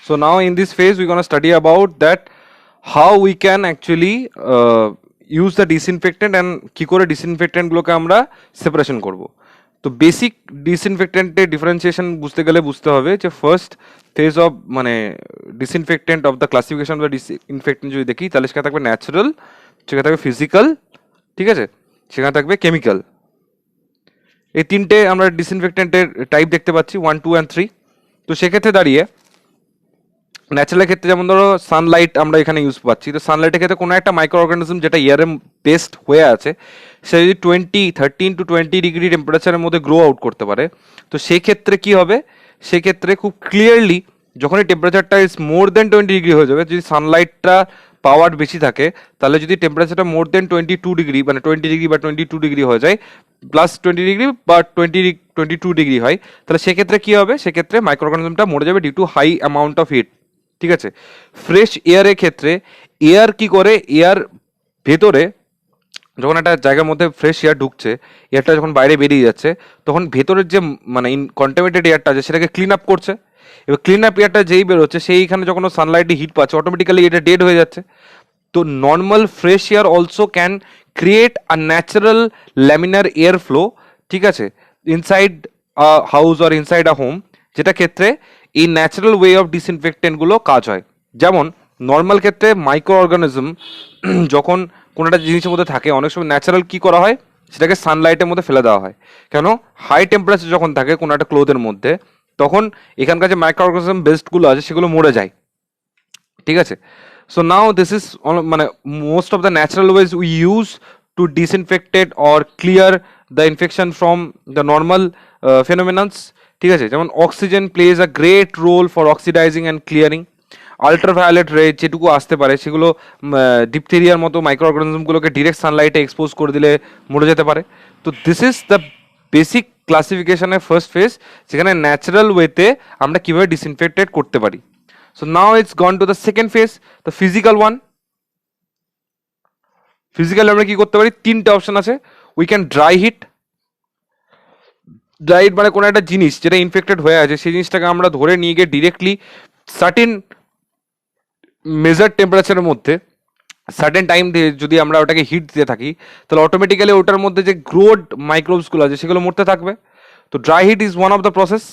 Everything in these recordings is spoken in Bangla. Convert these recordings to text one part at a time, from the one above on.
So now in this phase we're going to study about that how we can actually use the disinfectant and কি করে disinfectant গুলোকে আমরা সেপারেশন করব। তো বেসিক ডিসইনফেক্টেন্টের ডিফারেন্সিয়েশন বুঝতে গেলে বুঝতে হবে যে ফার্স্ট ফেজ অফ মানে disinfectant of the classification of the disinfectant যদি দেখি তাহলে সেখানে থাকবে ন্যাচারাল, সেখানে থাকবে ফিজিক্যাল, ঠিক আছে, সেখানে থাকবে কেমিক্যাল। এই তিনটে আমরা ডিসইনফেক্টেন্টের টাইপ দেখতে পাচ্ছি 1, 2 and 3। তো সেক্ষেত্রে দাঁড়িয়ে ন্যাচারালের ক্ষেত্রে যেমন ধরো সানলাইট আমরা এখানে ইউজ পাচ্ছি, তো সানলাইটের ক্ষেত্রে কোনো একটা মাইক্রো অর্গানিজম যেটা ইয়ারে বেস্ট হয়ে আছে সে যদি 13 to 20 ডিগ্রি টেম্পারেচারের মধ্যে গ্রো আউট করতে পারে, তো সেই ক্ষেত্রে কি হবে, সেক্ষেত্রে খুব ক্লিয়ারলি যখনই টেম্পারেচারটা ইজ মোর দেন 20 ডিগ্রি হয়ে যাবে, যদি সানলাইটটা পাওয়ার বেশি থাকে তাহলে যদি টেম্পারেচারটা মোর দেন 22 ডিগ্রি মানে 20 ডিগ্রি বা 22 ডিগ্রি হয়ে যায়, প্লাস 20 ডিগ্রি বা 22 ডিগ্রি হয়, তাহলে সেক্ষেত্রে কি হবে, সেক্ষেত্রে মাইক্রো অর্গানিজমটা মরে যাবে due to high amount of heat. ঠিক আছে, ফ্রেশ এয়ারের ক্ষেত্রে এয়ার কি করে, এয়ার ভেতরে যখন একটা জায়গার মধ্যে ফ্রেশ এয়ার ঢুকছে, এয়ারটা যখন বাইরে বেরিয়ে যাচ্ছে তখন ভেতরের যে মানে কন্টামিনেটেড এয়ারটা আছে সেটাকে ক্লিন আপ করছে। এবার ক্লিন আপ এয়ারটা যেই বেরোচ্ছে সেইখানে যখন সানলাইটে হিট পাচ্ছে অটোমেটিক্যালি এটা ডেড হয়ে যাচ্ছে। তো normal fresh air also can create a natural laminar air flow, ঠিক আছে, inside a house or inside a home, যেটা ক্ষেত্রে এই ন্যাচারাল ওয়ে অফ ডিসইনফেক্টেন্টগুলো কাজ হয়। যেমন নর্মাল ক্ষেত্রে মাইক্রো অর্গানিজম যখন কোনো একটা জিনিসের মধ্যে থাকে অনেক সময় ন্যাচারাল কি করা হয়, সেটাকে সানলাইটের মধ্যে ফেলে দেওয়া হয়। কেন, হাই টেম্পারেচার যখন থাকে কোনো একটা ক্লোথের মধ্যে তখন এখানকার যে মাইক্রো অর্গানিজম বেস্টগুলো আছে সেগুলো মরে যায়। ঠিক আছে, সো নাও দিস ইজ মানে most of the natural ways we use to disinfected or clear the infection from the normal phenomenons. ঠিক আছে, যেমন oxygen plays a great role for oxidizing and clearing. Ultraviolet ray যেটুকু আসতে পারে সেগুলো ডিপথেরিয়ার মতো মাইক্রো অর্গানিজমগুলোকে ডিরেক্ট সানলাইটে এক্সপোজ করে দিলে মরে যেতে পারে। তো দিস ইজ দ্য বেসিক ক্লাসিফিকেশনের ফার্স্ট ফেজ, যেখানে ন্যাচারাল ওয়েতে আমরা কীভাবে ডিসইনফেক্টেড করতে পারি। So now it's gone to the second phase, the physical one. Physically আমরা কি করতে পারি, তিনটে অপশন আছে। We can dry heat. Dry heat মানে কোনো একটা জিনিস যেটা ইনফেক্টেড হয়ে আছে সেই জিনিসটাকে আমরা ধরে নিয়ে গিয়ে ডিরেক্টলি সার্টেন মেজার টেম্পারেচারের মধ্যে সার্টেন টাইম দিয়ে যদি আমরা ওটাকে হিট দিতে থাকি তাহলে অটোমেটিক্যালি ওটার মধ্যে যে গ্রোড মাইক্রোবসগুলো আছে সেগুলো মরতে থাকবে। তো dry heat is one of the process.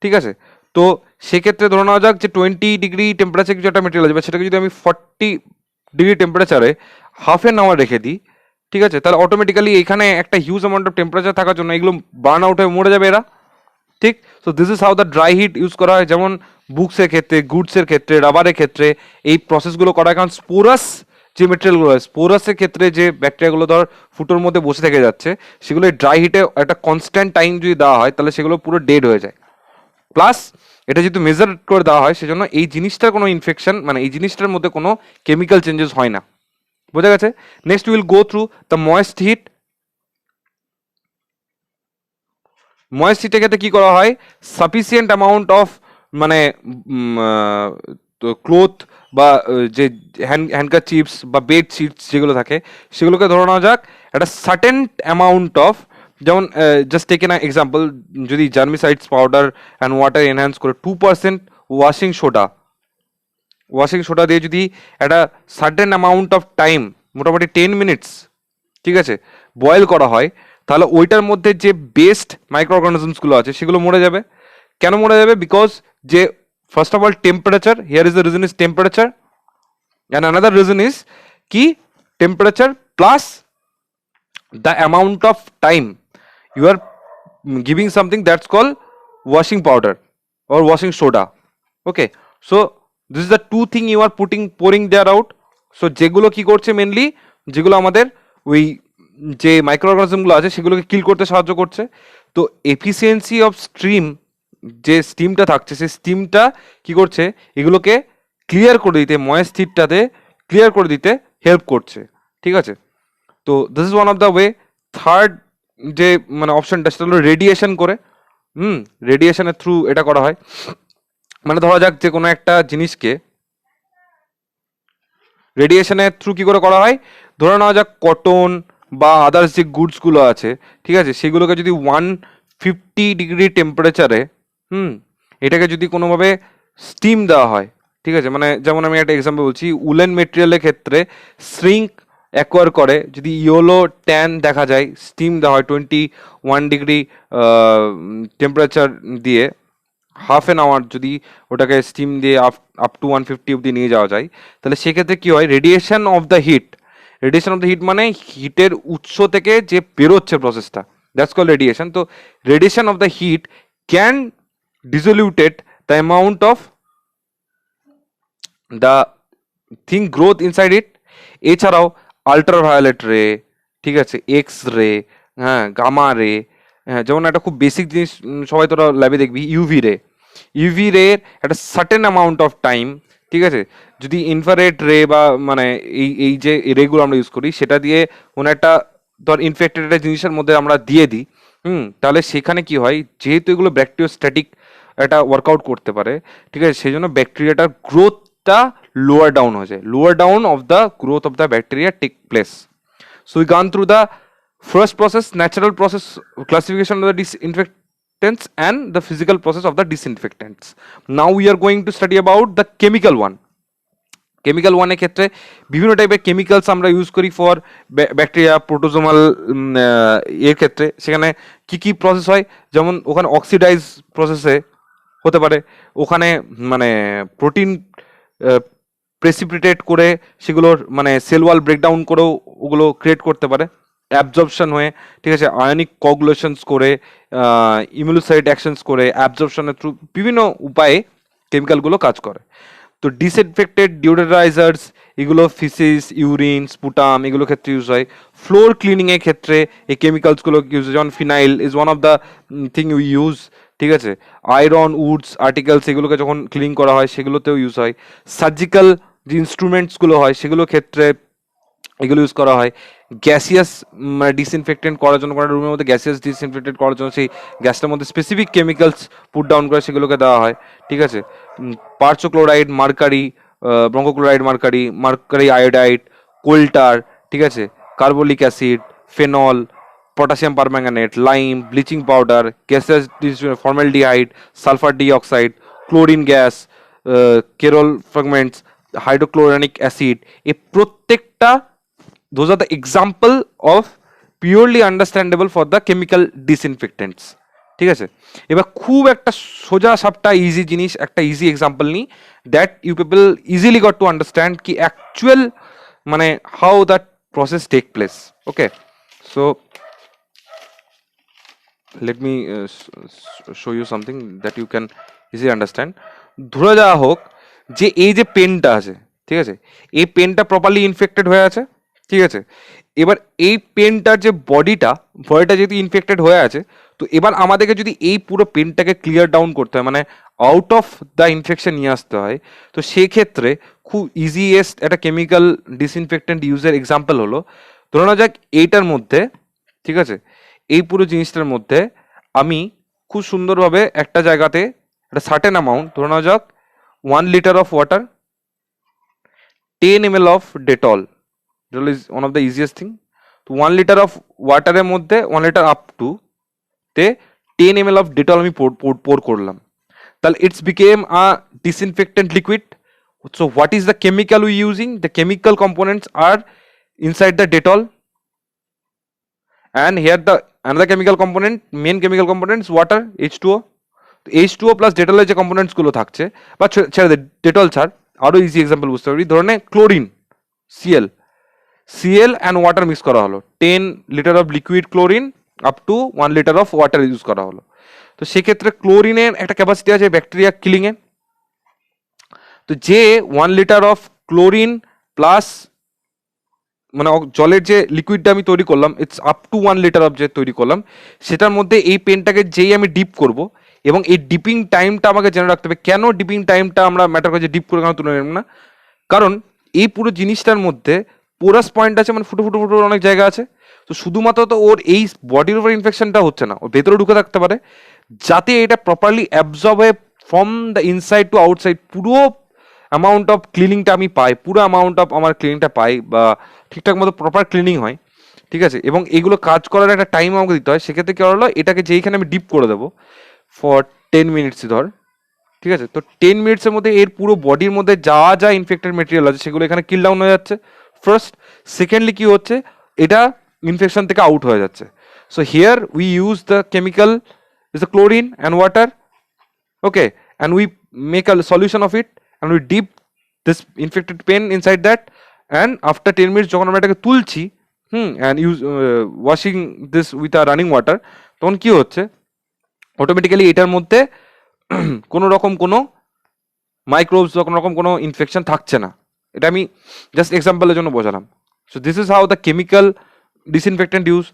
ঠিক আছে, তো সেক্ষেত্রে ধরে নেওয়া যাক যে 20 ডিগ্রি টেম্পারেচার কিছু একটা মেটেরিয়াল আছে, সেটাকে যদি আমি 40 ডিগ্রি টেম্পারেচারে হাফ অ্যান আওয়ার রেখে দিই, ঠিক আছে, তাহলে অটোমেটিক্যালি এখানে একটা হিউজ অ্যামাউন্ট অফ টেম্পারেচার থাকার জন্য এগুলো বার্ন আউট হয়ে মরে যাবে এরা। ঠিক, so this is how the dry heat use করা হয়। যেমন বুকসের ক্ষেত্রে, গুডসের ক্ষেত্রে, রাবারের ক্ষেত্রে এই প্রসেসগুলো করা হয়, কারণ স্পোরাস যে মেটেরিয়ালগুলো হয়, স্পোরাসের ক্ষেত্রে যে ব্যাকটেরিয়াগুলো ধর ফুটোর মধ্যে বসে থেকে যাচ্ছে সেগুলো ড্রাই হিটে একটা কনস্ট্যান্ট টাইম যদি দেওয়া হয় তাহলে সেগুলো পুরো ডেড হয়ে যায়। প্লাস এটা যেহেতু মেজার করে দেওয়া হয় সেজন্য এই জিনিসটার কোনো ইনফেকশন মানে এই জিনিসটার মধ্যে কোনো কেমিক্যাল চেঞ্জেস হয় না। বোঝা গেছে? Next will go through the moist heat. Moist হিটের ক্ষেত্রে কি করা হয়, সাফিসিয়েন্ট অ্যামাউন্ট অফ মানে ক্লোথ বা যে হ্যান্ডকারচিপস বা বেড শিটস যেগুলো থাকে সেগুলোকে ধরে নেওয়া যাক একটা সার্টেন অ্যামাউন্ট অফ, যেমন জাস্ট টেকেন এক্সাম্পল, যদি জার্মিসাইডস পাউডার অ্যান্ড ওয়াটার এনহ্যান্স করে 2% ওয়াশিং সোডা দিয়ে যদি একটা সার্টেন অ্যামাউন্ট অফ টাইম মোটামুটি 10 মিনিটস, ঠিক আছে, বয়েল করা হয়, তাহলে ওইটার মধ্যে যে বেস্ট মাইক্রো অর্গানিজমসগুলো আছে সেগুলো মরে যাবে। কেন মরে যাবে? বিকজ যে first of all temperature, here is the reason is temperature, and another reason is কি, temperature plus the amount of time you are giving something that's called washing powder or washing soda. Okay, so this is the two thing you are pouring there out. So যেগুলো কি করছে মেনলি, যেগুলো আমাদের ওই যে মাইক্রো অর্গানিজমগুলো আছে সেগুলোকে কিল করতে সাহায্য করছে। তো এফিসিয়েন্সি অফ স্ট্রিম, যে স্টিমটা থাকছে সেই স্টিমটা কি করছে, এগুলোকে ক্লিয়ার করে দিতে, ময়েস্ট হিটটাতে ক্লিয়ার করে দিতে হেল্প করছে। ঠিক আছে, তো this is one of the way. Third যে মানে অপশনটা সেটা হলো রেডিয়েশন করে। রেডিয়েশনের থ্রু এটা করা হয়। মানে ধরা যাক যে কোনো একটা জিনিসকে রেডিয়েশনের থ্রু কি করে করা হয়, ধরে নেওয়া যাক কটন বা আদার্স যে গুডসগুলো আছে, ঠিক আছে, সেগুলোকে যদি 150 ডিগ্রি টেম্পারেচারে এটাকে যদি কোনোভাবে স্টিম দেওয়া হয়, ঠিক আছে, মানে যেমন আমি একটা এক্সাম্পল বলছি, উলেন মেটেরিয়ালের ক্ষেত্রে শ্রিঙ্ক অ্যাকোয়ার করে যদি ইয়েলো ট্যান দেখা যায়, স্টিম দেওয়া হয় 21 ডিগ্রি টেম্পারেচার দিয়ে, হাফ অ্যান আওয়ার যদি ওটাকে স্টিম দিয়ে আপ টু 150 অব্দি নিয়ে যাওয়া যায়, তাহলে সেক্ষেত্রে কি হয়, radiation of the heat, radiation of the heat মানে হিটের উৎস থেকে যে বেরোচ্ছে প্রসেসটা, দ্যাটস কল রেডিয়েশন। তো radiation of the heat can dissoluted the amount of the thing growth inside it. এছাড়াও আল্ট্রাভায়োলেট রে, ঠিক আছে, এক্স রে, হ্যাঁ, গামা রে, হ্যাঁ, যেমন একটা খুব বেসিক জিনিস সবাই তোরা ল্যাবে দেখবি, ইউভি রে। ইউভি রে একটা সার্টেন অ্যামাউন্ট অফ টাইম, ঠিক আছে, যদি ইনফ্রারেড রে বা মানে এই এই যে রেগুলো আমরা ইউজ করি সেটা দিয়ে কোনো একটা ধর ইনফেক্টেড একটা জিনিসের মধ্যে আমরা দিয়ে দিই, তাহলে সেখানে কি হয়, যেহেতু এগুলো ব্যাকটেরিওস্ট্যাটিক একটা ওয়ার্কআউট করতে পারে, ঠিক আছে, সেই জন্য ব্যাকটেরিয়াটার গ্রোথটা লোয়ার ডাউন হয়ে যায়, lower down of the growth of the bacteria take place. So we gone through the first process, natural process, classification of the disinfectants and the physical process of the disinfectants. Now we are going to study about the chemical one. Chemical ওয়ানের ক্ষেত্রে বিভিন্ন টাইপের কেমিক্যালস আমরা ইউজ করি ফর ব্যাকটেরিয়া প্রোটোজোমাল এর ক্ষেত্রে, সেখানে কি কি প্রসেস হয়, যেমন ওখানে অক্সিডাইজ প্রসেসে হতে পারে, ওখানে মানে প্রোটিন প্রেসিপিটেট করে সেগুলোর মানে সেল ওয়াল ব্রেকডাউন করেও ওগুলো ক্রিয়েট করতে পারে, অ্যাবজর্পশন হয়ে, ঠিক আছে, আয়নিক কগুলেশনস করে, ইমিউনোসাইট অ্যাকশনস করে, অ্যাবজর্পশনের থ্রু বিভিন্ন উপায়ে কেমিক্যালগুলো কাজ করে। তো ডিসইনফেক্টেড ডিওডোরাইজার্স, এগুলো ফিসিস, ইউরিন, স্পুটাম এগুলো ক্ষেত্রে ইউজ হয়। ফ্লোর ক্লিনিং এর ক্ষেত্রে এই কেমিক্যালসগুলো ইউজ হয়, যেমন phenyl is one of the thing you use, ঠিক আছে, আয়রন উডস আর্টিকেলস এগুলোকে যখন ক্লিন করা হয় সেগুলোতেও ইউজ হয়। সার্জিক্যাল যে ইনস্ট্রুমেন্টসগুলো হয় সেগুলোর ক্ষেত্রে এগুলো ইউজ করা হয়। গ্যাসিয়াস ডিসইনফেক্টেন্ট করার জন্য, কোনো রুমের মধ্যে গ্যাসিয়াস ডিসইনফেক্টেন্ট করার জন্য সেই গ্যাসটার মধ্যে স্পেসিফিক কেমিক্যালস পুট ডাউন করে সেগুলোকে দেওয়া হয়, ঠিক আছে। Perchloride, mercury, bronchochloride, mercury, mercury iodide, coal tar, ঠিক আছে, carbolic acid, phenol, potassium permanganate, lime, bleaching powder, gaseous formaldehyde, sulphur dioxide, chlorine gas, কেরল ফ্রাগমেন্টস, হাইড্রোক্লোরানিক অ্যাসিড, এই প্রত্যেকটা those are the example of purely understandable for the chemical disinfectants, ঠিক আছে। এবার খুব একটা সোজা সাপটা ইজি জিনিস, একটা ইজি এক্সাম্পল নিই, that you people easily got to understand কি অ্যাকচুয়াল মানে how that process take place. Okay, so let me show you something that you can easily understand. ধরে যাওয়া হোক যে এই যে পেনটা আছে, ঠিক আছে, এই পেনটা প্রপারলি ইনফেক্টেড হয়ে আছে, ঠিক আছে। এবার এই পেনটার যে বডিটা যেহেতু ইনফেক্টেড হয়ে আছে, তো এবার আমাদেরকে যদি এই পুরো পেনটাকে ক্লিয়ার ডাউন করতে হয়, মানে আউট অফ দ্য ইনফেকশন নিয়ে আসতে হয়, তো সেক্ষেত্রে খুব ইজিয়েস্ট একটা কেমিক্যাল ডিসইনফেক্টেন্ট ইউজের এক্সাম্পল হলো, ধরে নেওয়া যাক এইটার মধ্যে, ঠিক আছে, এই পুরো জিনিসটার মধ্যে আমি খুব সুন্দরভাবে একটা জায়গাতে একটা সার্টেন অ্যামাউন্ট, ধরে নেওয়া যাক 1 litre of water, 10 ml of Dettol, Dettol is one of the easiest thing. তো 1 লিটার অফ ওয়াটারের মধ্যে 1 লিটার আপ টু তে 10 ml অফ ডেটল আমি পোর করলাম, তাহলে it's became a disinfectant liquid. So what is the chemical we using? The chemical components are inside the Dettol, and here the another chemical component, main chemical component is water, H2O. তো H2O প্লাস ডেটলের যে কম্পোনেন্টস গুলো থাকছে, বা ছেড়ে দে, ডেটল ছাড়, আরো ইজি এক্সাম্পল বুঝতে পারবি, ধরনের chlorine, CL and water mix করা হলো, 10 litre of liquid chlorine up to 1 litre of water use করা হলো। তো সেক্ষেত্রে ক্লোরিনের একটা ক্যাপাসিটি আছে ব্যাকটেরিয়া কিলিং এ, তো যে 1 লিটার অফ ক্লোরিন প্লাস মানে জলের যে লিকুইডটা আমি তৈরি করলাম, it's up to 1 litre of যে তৈরি করলাম, সেটার মধ্যে এই পেনটাকে যেই আমি ডিপ করব, এবং এই ডিপিং টাইমটা আমাকে জেনে রাখতে হবে। কেন ডিপিং টাইমটা আমরা ম্যাটার করে, যে ডিপ করে কেন তুলে নেব না, কারণ এই পুরো জিনিসটার মধ্যে পোরাস পয়েন্ট আছে, মানে ফুটো ফুটো ফুটো অনেক জায়গা আছে। তো শুধুমাত্র তো ওর এই বডির উপর ইনফেকশনটা হচ্ছে না, ওর ভেতরে ঢুকে থাকতে পারে, যাতে এটা প্রপারলি অ্যাবজর্ব হয়ে from the inside two outside পুরো অ্যামাউন্ট অফ ক্লিনিংটা আমি পাই, পুরো অ্যামাউন্ট অফ আমার ক্লিনিংটা পাই, বা ঠিকঠাক মতো প্রপার ক্লিনিং হয়, ঠিক আছে। এবং এগুলো কাজ করার একটা টাইম আমাকে দিতে হয়। সেক্ষেত্রে কি হলো, এটাকে যেইখানে আমি ডিপ করে দেবো ফর 10 মিনিটস, ধর ঠিক আছে? তো 10 মিনিটসের মধ্যে এর পুরো বডির মধ্যে যা যা ইনফেক্টেড মেটেরিয়াল আছে সেগুলো এখানে কিল ডাউন হয়ে যাচ্ছে ফার্স্ট। সেকেন্ডলি কি হচ্ছে, এটা ইনফেকশন থেকে আউট হয়ে যাচ্ছে। So here we use the chemical is the chlorine and water, okay, and we make a solution of it and we dip this infected pen inside that, and after 10 minutes যখন আমরা এটাকে তুলছি and use washing this with a running water, তখন কি হচ্ছে অটোমেটিক্যালি এটার মধ্যে কোনো রকম কোনো মাইক্রোবস বা কোনো রকম কোনো ইনফেকশন থাকছে না। এটা আমি জাস্ট এক্সাম্পলের জন্য বোঝালাম। So this is how the chemical disinfectant use.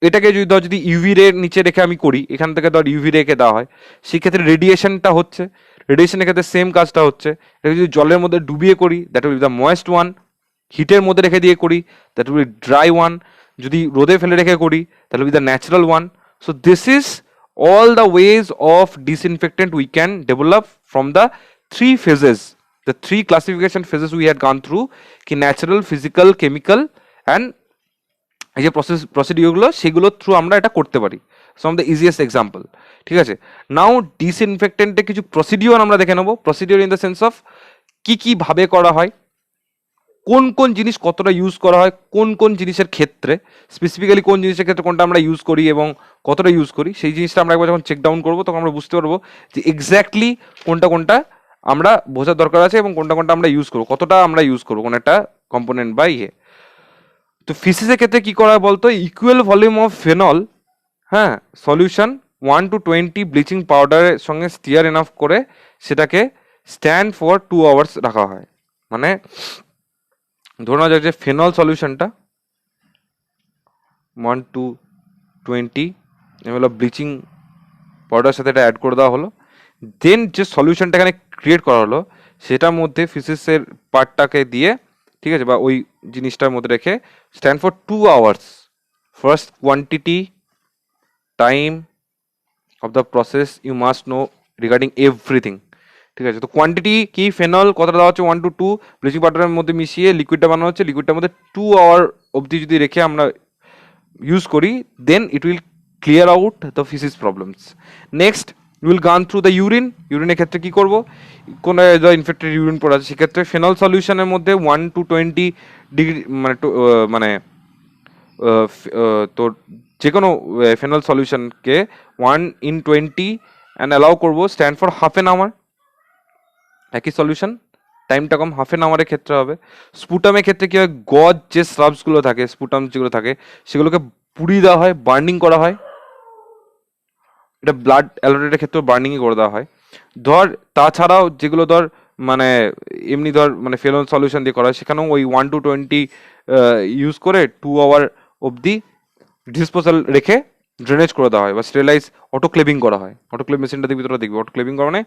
এটাকে যদি ধর যদি ইউভি রে নিচে রেখে আমি করি, এখান থেকে ধর ইউভি রেখে দেওয়া হয়, সেক্ষেত্রে রেডিয়েশনটা হচ্ছে, রেডিয়েশনের ক্ষেত্রে সেম কাজটা হচ্ছে। এটাকে যদি জলের মধ্যে ডুবিয়ে করি that will be the moist one, হিটের মধ্যে রেখে দিয়ে করি that will be dry one, যদি রোদে ফেলে রেখে করি that will be the natural one. So this is all the ways of disinfectant we can develop from the three phases, the three classification phases we had gone through, ki natural, physical, chemical, and এই যে প্রসিডিওরগুলো সেগুলো থ্রু আমরা এটা করতে পারি। সম দ্য ইজিয়েস্ট এক্সাম্পল, ঠিক আছে? নাও ডিসইনফেক্টেন্টে কিছু প্রসিডিওর আমরা দেখে নেবো। Procedure in the sense of কি কি ভাবে করা হয়, কোন কোন জিনিস কতটা ইউজ করা হয়, কোন কোন জিনিসের ক্ষেত্রে, স্পেসিফিক্যালি কোন জিনিসের ক্ষেত্রে কোনটা আমরা ইউজ করি এবং কতটা ইউজ করি, সেই জিনিসটা আমরা একবার যখন চেক ডাউন করবো তখন আমরা বুঝতে পারবো যে এক্স্যাক্টলি কোনটা কোনটা আমরা বোঝার দরকার আছে এবং কোনটা কোনটা আমরা ইউজ করবো, কতটা আমরা ইউজ করবো কোন একটা কম্পোনেন্ট বা ইয়ে। তো ফিসিসের ক্ষেত্রে কি করা হয় বলতো, ইকুয়াল ভলিউম অফ ফেনল, হ্যাঁ, সলিউশন 1 to 20 ব্লিচিং পাউডারের সঙ্গে স্টিয়ার এনাফ করে সেটাকে স্ট্যান্ড ফর 2 আওয়ার্স রাখা হয়। মানে ধরে নেওয়া যাক যে ফেনল সলিউশনটা 1 to 20 ml ব্লিচিং পাউডারের সাথে এটা অ্যাড করে দেওয়া হলো, দেন যে সলিউশনটা এখানে ক্রিয়েট করা হলো সেটার মধ্যে ফিসিসের পার্টটাকে দিয়ে, ঠিক আছে, বা ওই জিনিসটার মধ্যে রেখে stand for 2 hours. First quantity, time of the process you must know regarding everything, ঠিক আছে? তো কোয়ান্টিটি কি, ফেনল কতটা দেওয়া হচ্ছে 1 to 2 ব্লিচিং পাউডারের মধ্যে মিশিয়ে লিকুইডটা বানানো হচ্ছে, লিকুইডটার মধ্যে 2 আওয়ার অবধি যদি রেখে আমরা ইউজ করি then it will clear out the faeces problems. Next will gone through the urine. ইউরিনের ক্ষেত্রে কি করবো, কোনো ইনফেক্টেড ইউরিন পড়ে আছে সেক্ষেত্রে ফেনল সলিউশনের মধ্যে 1 to 20 ডিগ্রি মানে তোর যে কোনো ফেনল সলিউশনকে 1 in 20 অ্যান্ড অ্যালাউ করবো stand for half an hour. একই সলিউশন, টাইমটা কম, হাফ এন আওয়ারের ক্ষেত্রে হবে। স্পুটামের ক্ষেত্রে কি হয়, গজ যে স্রাবসগুলো থাকে, স্পুটাম যেগুলো থাকে সেগুলোকে পুড়িয়ে দেওয়া হয়, বার্নিং করা হয়। এটা ব্লাড অ্যালোরেটের ক্ষেত্রেও বার্নিংই করে দেওয়া হয়। ধর তাছাড়াও যেগুলো ধর মানে এমনি ধর মানে ফেনল সলিউশন দিয়ে করা হয় সেখানেও ওই 1 to 20 ইউজ করে 2 আওয়ার অবধি ডিসপোজাল রেখে ড্রেনেজ করে দেওয়া হয় বা স্টেরিলাইজ অটোক্লেভিং করা হয়। অটোক্লেভ মেশিনটা দেখবি, তোরা দেখবি অটোক্লেভিং করা মানে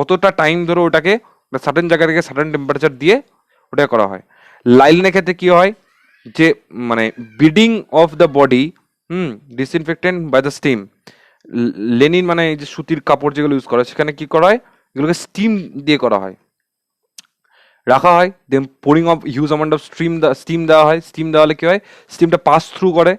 অতটা টাইম ধরে ওটাকে সার্টেন জায়গা থেকে সার্টেন টেম্পারেচার দিয়ে ওটা করা হয়। লাইলিনের ক্ষেত্রে কি হয় যে মানে bedding of the body, disinfectant by the steam. Linen মানে এই যে সুতির কাপড় যেগুলো ইউজ করা হয় সেখানে কি করা হয়, এগুলোকে স্টিম দিয়ে করা হয়, রাখা হয়, then pouring of huge amount of steam দেওয়া হয়। স্টিম দেওয়া হলে কি হয়, স্টিমটা পাস থ্রু করে,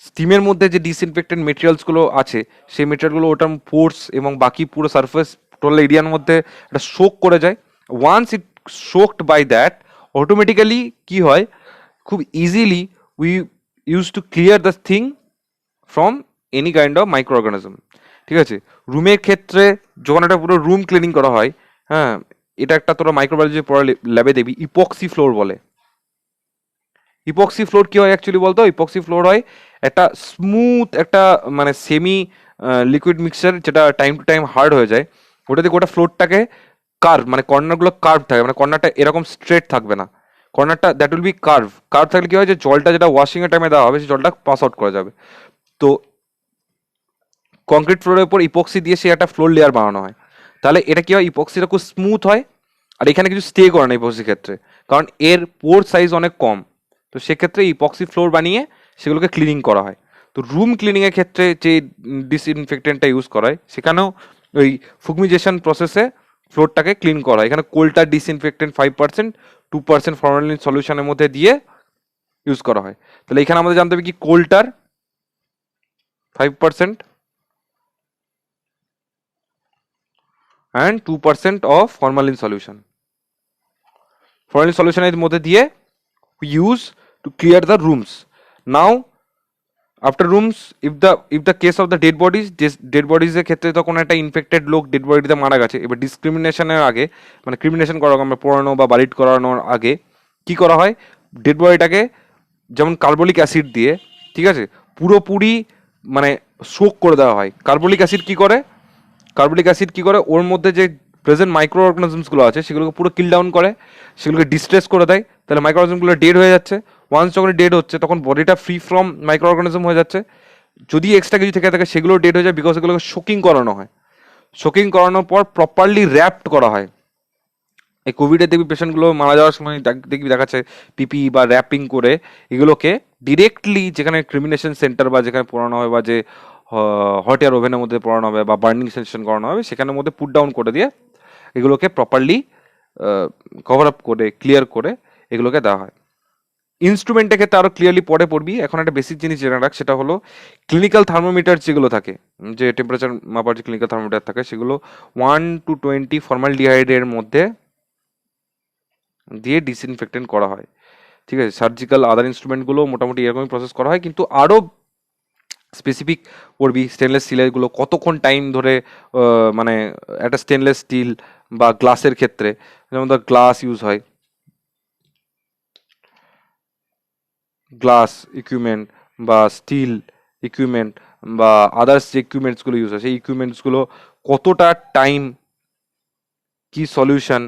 স্টিমের মধ্যে যে ডিসইনফেক্টেন্ট মেটেরিয়ালসগুলো আছে সেই মেটেরিয়ালগুলো ওটার পোর্স এবং বাকি পুরো সারফেস টোটাল এরিয়ার মধ্যে এটা শোক করে যায়। Once it soaked by that, automatically কি হয়, খুব easily we use to clear the thing from any kind of micro organism, ঠিক আছে? রুমের ক্ষেত্রে যখন একটা পুরো রুম ক্লিনিং করা হয়, হ্যাঁ, এটা একটা তোরা মাইক্রোবায়োলজি পড়া ল্যাবে দেখবি ইপক্সি ফ্লোর বলে। ইপক্সি ফ্লোর কি হয় অ্যাকচুয়ালি বলতো, ইপক্সি ফ্লোর হয় একটা স্মুথ একটা মানে সেমি লিকুইড মিক্সচার যেটা টাইম টু টাইম হার্ড হয়ে যায়, ওটা দিয়ে গোটা ফ্লোরটাকে কার্ভ মানে কর্নারগুলো কার্ভ থাকে, মানে কর্নারটা এরকম স্ট্রেট থাকবে না, কর্নারটা that will be curve. Curve থাকলে কি হয় যে জলটা যেটা ওয়াশিং এর টাইমে দেওয়া হবে সেই জলটা পাস আউট করা যাবে। তো কংক্রিট ফ্লোরের উপর ইপক্সি দিয়ে সে একটা ফ্লোর লেয়ার বানানো হয়, তাহলে এটা কি হয়, ইপক্সিটা খুব স্মুথ হয়। আর এখানে কিছু স্টে করে না ইপক্সির ক্ষেত্রে, কারণ এর পোর সাইজ অনেক কম, তো সেক্ষেত্রে ইপক্সি ফ্লোর বানিয়ে সেগুলোকে ক্লিনিং করা হয়। তো রুম ক্লিনিংয়ের ক্ষেত্রে যে ডিসইনফেক্টেন্টটা ইউজ করা হয় সেখানেও ওই ফুগমিজেশন প্রসেসে ফ্লোরটাকে ক্লিন করা হয়। এখানে কোল্টার ডিসইনফেক্টেন্ট 5%, 2% ফর্মালিন সলিউশনের মধ্যে দিয়ে ইউজ করা হয়। তাহলে এখানে আমাদের জানতে হবে কি, coal tar 5%, and 2% of formalin solution. Formalin সলিউশনের মধ্যে দিয়ে use to clear the rooms. Now after rooms, if the case of the dead bodies এর ক্ষেত্রে তো কোনো একটা ইনফেক্টেড লোক ডেড বডিতে মারা গেছে, এবার ডিসক্রিমিনেশনের আগে, মানে ক্রিমিনেশন করা আমরা পোড়ানো বা বালিট করানোর আগে কি করা হয়, ডেড বডিটাকে যেমন কার্বলিক অ্যাসিড দিয়ে, ঠিক আছে, পুরোপুরি মানে সোক করে দেওয়া হয়। কার্বলিক অ্যাসিড কি করে ওর মধ্যে যে প্রেজেন্ট মাইক্রো অর্গানিজমসগুলো আছে সেগুলোকে পুরো কিল ডাউন করে, সেগুলোকে ডিস্ট্রেস করে দেয়। তাহলে মাইক্রো অর্গানিজমগুলো ডেড হয়ে যাচ্ছে। ওয়ান্স যখন ডেড হচ্ছে তখন বডিটা ফ্রি ফ্রম মাইক্রো অর্গানিজম হয়ে যাচ্ছে। যদি এক্সট্রা কিছু থেকে থাকে সেগুলো ডেড হয়ে যায়, বিকজ এগুলোকে শোকিং করানো হয়। শোকিং করানোর পর প্রপারলি র্যাপড করা হয়। এই কোভিডের দেখবি পেশেন্টগুলো মারা যাওয়ার সময় দেখবি দেখাচ্ছে পিপি বা র্যাপিং করে এগুলোকে ডিরেক্টলি যেখানে ক্রিমিনেশন সেন্টার বা যেখানে পড়ানো হয় বা যে হট এয়ার ওভেনের মধ্যে পড়ানো হবে বা বার্নিং সেশন করানো হবে সেখানের মধ্যে পুট ডাউন করে দিয়ে এগুলোকে প্রপারলি কভার আপ করে ক্লিয়ার করে এগুলোকে দেওয়া হয়। ইনস্ট্রুমেন্টের ক্ষেত্রে আরো ক্লিয়ারলি পরে পড়বি। এখন একটা বেসিক জিনিস জেনে রাখ, সেটা হলো ক্লিনিক্যাল থার্মোমিটার যেগুলো থাকে, যে টেম্পারেচার মাপার যে ক্লিনিক্যাল থার্মোমিটার থাকে, সেগুলো 1 to 20 ফর্মালডিহাইডের মধ্যে দিয়ে ডিসইনফেক্টেন্ট করা হয়। ঠিক আছে, সার্জিক্যাল আদার ইনস্ট্রুমেন্টগুলো মোটামুটি এরকমই প্রসেস করা হয়, কিন্তু আরও স্পেসিফিক পড়বি স্টেনলেস স্টিলেরগুলো কতক্ষণ টাইম ধরে মানে একটা স্টেনলেস স্টিল বা গ্লাসের ক্ষেত্রে, যেমন ধর গ্লাস ইউজ হয়, গ্লাস ইকুইপমেন্ট বা স্টিল ইকুইপমেন্ট বা আদার্স যে ইকুইপমেন্টসগুলো ইউজ হয় সেই ইকুইপমেন্টসগুলো কতটা টাইম, কি সলিউশন,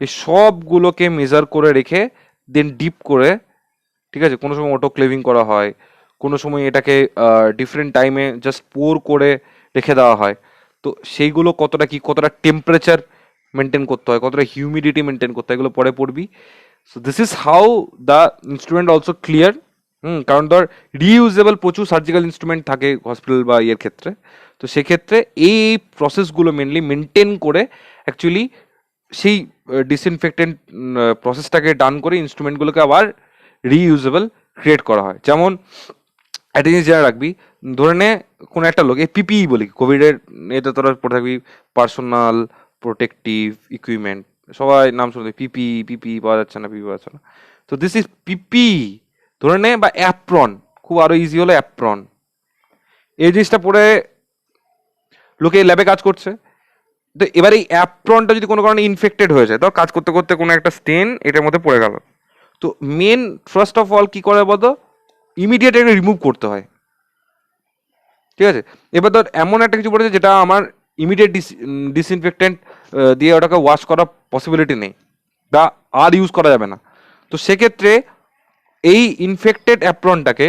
এই সবগুলোকে মেজার করে রেখে দেন ডিপ করে, ঠিক আছে, কোনো সময় অটো ক্লেভিং করা হয়, কোনো সময় এটাকে ডিফারেন্ট টাইমে জাস্ট পোর করে রেখে দেওয়া হয়। তো সেইগুলো কতটা টেম্পারেচার মেনটেন করতে হয়, কতটা হিউমিডিটি মেনটেন করতে হয়, এগুলো পরে পড়বি। So this is how the instrument also clear. কারণ ধর রিইউজেবল প্রচুর সার্জিক্যাল ইনস্ট্রুমেন্ট থাকে হসপিটাল বা ইয়ের ক্ষেত্রে, তো সেক্ষেত্রে এই প্রসেসগুলো মেনলি মেনটেন করে অ্যাকচুয়ালি সেই ডিসইনফেক্টেন্ট প্রসেসটাকে ডান করে ইনস্ট্রুমেন্টগুলোকে আবার রিইউজেবল ক্রিয়েট করা হয়। যেমন একটা জিনিস জেনে রাখবি, ধরে নে কোনো একটা লোক, এই পিপিই বলি, কোভিডের এতে তোরা পড়ে থাকবি পার্সোনাল প্রোটেক্টিভ ইকুইপমেন্ট, সবাই নাম শুনতে পিপি পাওয়া যাচ্ছে না, পিপি পাওয়া যাচ্ছে না। তো দিস ইজ পিপি ধরে নে, বা অ্যাপ্রন, খুব আরো ইজি হলো অ্যাপ্রন। এই জিনিসটা পরে লোকে ল্যাবে কাজ করছে, তো এবার এই অ্যাপ্রনটা যদি কোনো কারণে ইনফেক্টেড হয়ে যায়, তো কাজ করতে করতে কোনো একটা স্টেন এটার মধ্যে পড়ে গেল, তো মেন ফার্স্ট অফ অল কি করে বলতো, ইমিডিয়েট এটা রিমুভ করতে হয়। ঠিক আছে, এবার ধর এমন একটা কিছু পড়েছে যেটা আমার ইমিডিয়েট ডিসইনফেক্টেন্ট দিয়ে ওটাকে ওয়াশ করার পসিবিলিটি নেই বা আর ইউজ করা যাবে না, তো সেক্ষেত্রে এই ইনফেক্টেড অ্যাপ্রনটাকে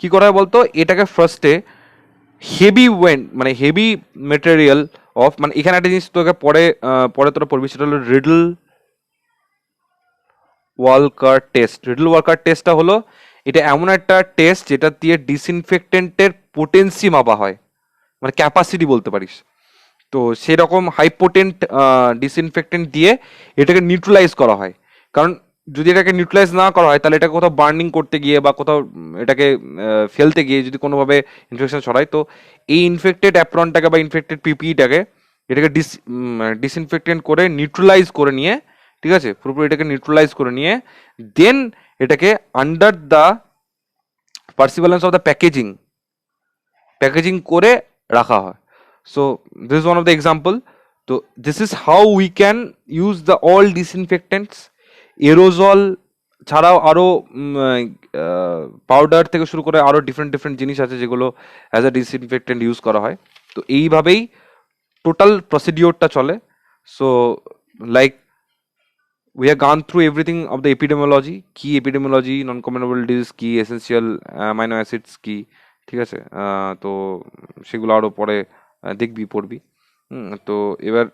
কি করা হয় বলতো, এটাকে ফার্স্টে হেভি মানে হেভি মেটেরিয়াল অফ, মানে এখানে একটা জিনিস তোকে পরে তোরা পড়বি, সেটা হলো রিডল ওয়ালকার টেস্টটা হলো, এটা এমন একটা টেস্ট যেটা দিয়ে ডিসইনফেক্টেন্টের পোটেন্সি মাপা হয়, মানে ক্যাপাসিটি বলতে পারিস। তো সেরকম হাইপোটেন্ট ডিসইনফেক্টেন্ট দিয়ে এটাকে নিউট্রালাইজ করা হয়। কারণ যদি এটাকে নিউট্রালাইজ না করা হয় তাহলে এটাকে কোথাও বার্নিং করতে গিয়ে বা কোথাও এটাকে ফেলতে গিয়ে যদি কোনোভাবে ইনফেকশন ছড়ায়, তো এই ইনফেক্টেড অ্যাপ্রনটাকে বা ইনফেক্টেড পিপিটাকে এটাকে ডিসইনফেক্টেন্ট করে নিউট্রালাইজ করে নিয়ে, ঠিক আছে, পুরোপুরি এটাকে নিউট্রালাইজ করে নিয়ে দেন এটাকে under the prevalence of the packaging করে রাখা হয়। So this is one of the example. তো this is how we can use the all disinfectants. Aerosol ছাড়াও আরও পাউডার থেকে শুরু করে আরও ডিফারেন্ট জিনিস আছে যেগুলো অ্যাজ আ ডিসইনফেক্টেন্ট ইউজ করা হয়। তো এইভাবেই টোটাল প্রসিডিওরটা চলে। So like we have gone through everything of the epidemiology, key epidemiology, non-communicable disease কি, এসেন্সিয়াল অ্যামাইনো অ্যাসিডস কি, ঠিক আছে, তো সেগুলো আরও পরে দেখবি পড়বি। তো এবার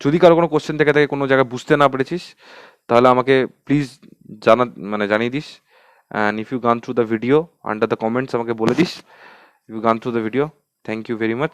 যদি কারো কোনো কোশ্চেন থেকে থাকে, কোনো জায়গায় বুঝতে না পেরেছিস, তাহলে আমাকে প্লিজ জানিয়ে দিস। And if you gone through the video under the comments আমাকে বলে দিস, if you gone through the video. Thank you very much.